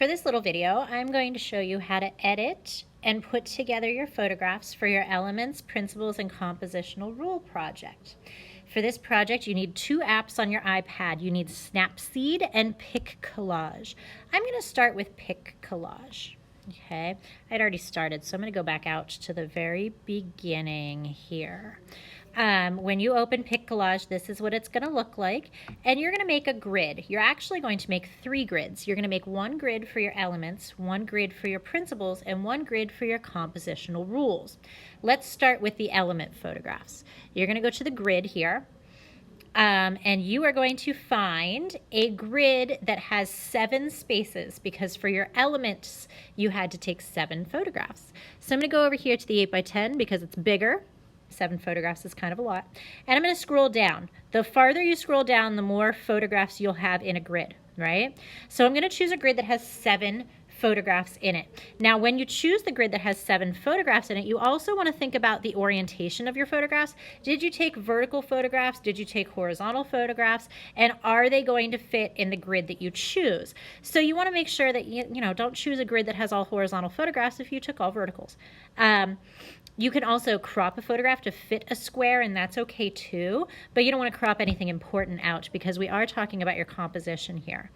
For this little video, I'm going to show you how to edit and put together your photographs for your Elements, Principles, and Compositional Rule project. For this project, you need two apps on your iPad. You need Snapseed and PicCollage. I'm going to start with PicCollage. Okay, I'd already started, so I'm going to go back out to the very beginning here. When you open PicCollage, this is what it's going to look like, and you're going to make a grid. You're actually going to make 3 grids. You're going to make 1 grid for your elements, 1 grid for your principles, and 1 grid for your compositional rules. Let's start with the element photographs. You're going to go to the grid here. And you are going to find a grid that has 7 spaces, because for your elements you had to take 7 photographs. So I'm going to go over here to the 8x10 because it's bigger. 7 photographs is kind of a lot. And I'm going to scroll down. The farther you scroll down, the more photographs you'll have in a grid, right? So I'm going to choose a grid that has 7 photographs in it. Now, when you choose the grid that has 7 photographs in it, you also want to think about the orientation of your photographs. Did you take vertical photographs? Did you take horizontal photographs? And are they going to fit in the grid that you choose? So you want to make sure that you don't choose a grid that has all horizontal photographs if you took all verticals. You can also crop a photograph to fit a square, and that's okay too, but you don't want to crop anything important out because we are talking about your composition here.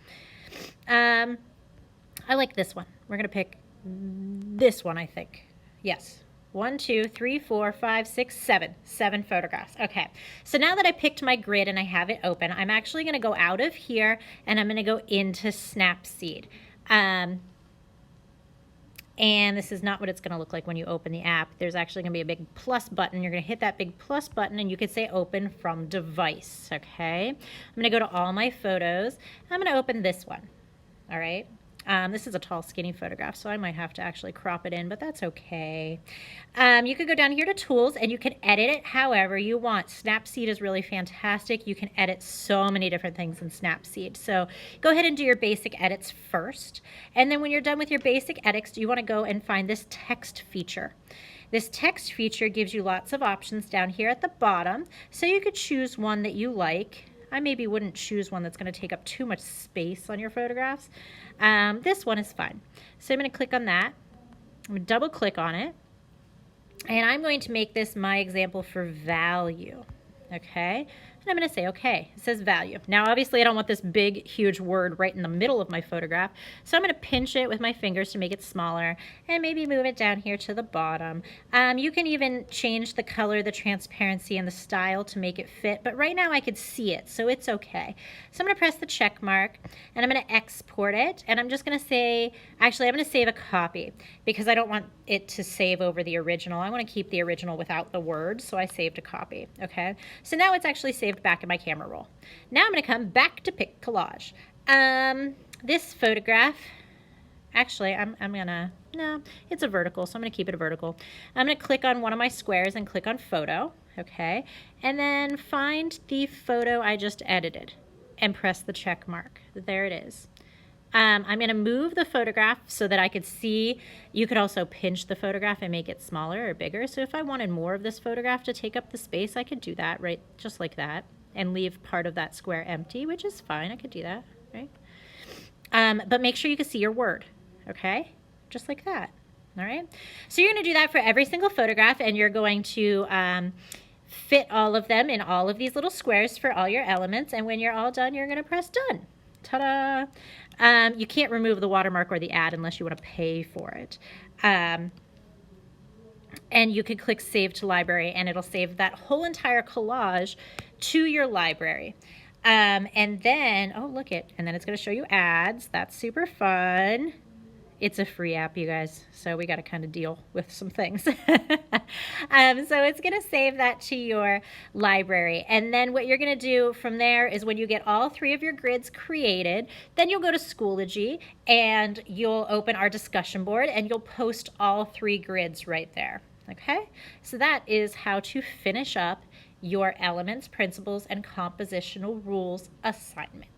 I like this one. We're going to pick this one, I think. Yes. 1, 2, 3, 4, 5, 6, 7. 7 photographs. Okay. So now that I picked my grid and I have it open, I'm actually going to go out of here and I'm going to go into Snapseed. And this is not what it's going to look like when you open the app. There's actually going to be a big plus button. You're going to hit that big plus button and you can say open from device. Okay. I'm going to go to all my photos. I'm going to open this one. All right. This is a tall, skinny photograph, so I might have to actually crop it in, but that's okay. You could go down here to Tools, and you can edit it however you want. Snapseed is really fantastic. You can edit so many different things in Snapseed. So go ahead and do your basic edits first, and then when you're done with your basic edits, you want to go and find this text feature. This text feature gives you lots of options down here at the bottom, so you could choose one that you like. I maybe wouldn't choose one that's going to take up too much space on your photographs. This one is fine. So I'm going to click on that. I'm going to double click on it. And I'm going to make this my example for value. Okay? And I'm going to say okay. It says value. Now obviously I don't want this big huge word right in the middle of my photograph, so I'm going to pinch it with my fingers to make it smaller and maybe move it down here to the bottom. You can even change the color, the transparency, and the style to make it fit, but right now I could see it, so it's okay. So I'm going to press the check mark and I'm going to export it, and I'm just going to say, actually I'm going to save a copy because I don't want it to save over the original. I want to keep the original without the words, so I saved a copy. Okay, so now it's actually saved back in my camera roll. Now I'm going to come back to PicCollage. This photograph, actually no, it's a vertical, so I'm going to keep it a vertical. I'm going to click on one of my squares and click on photo, okay, and then find the photo I just edited and press the check mark. There it is. I'm going to move the photograph so that I could see. You could also pinch the photograph and make it smaller or bigger. So if I wanted more of this photograph to take up the space, I could do that, right, just like that, and leave part of that square empty, which is fine. I could do that, right? But make sure you can see your word, okay? Just like that, all right? So you're going to do that for every single photograph, and you're going to fit all of them in all of these little squares for all your elements, and when you're all done, you're going to press done. Ta-da! You can't remove the watermark or the ad unless you want to pay for it. And you can click Save to Library, and it'll save that whole entire collage to your library. And then, oh, look it, and then it's going to show you ads. That's super fun. It's a free app, you guys, so we got to kind of deal with some things. So it's going to save that to your library. And then what you're going to do from there is when you get all 3 of your grids created, then you'll go to Schoology and you'll open our discussion board and you'll post all 3 grids right there. Okay, so that is how to finish up your Elements, Principles, and Compositional Rules assignment.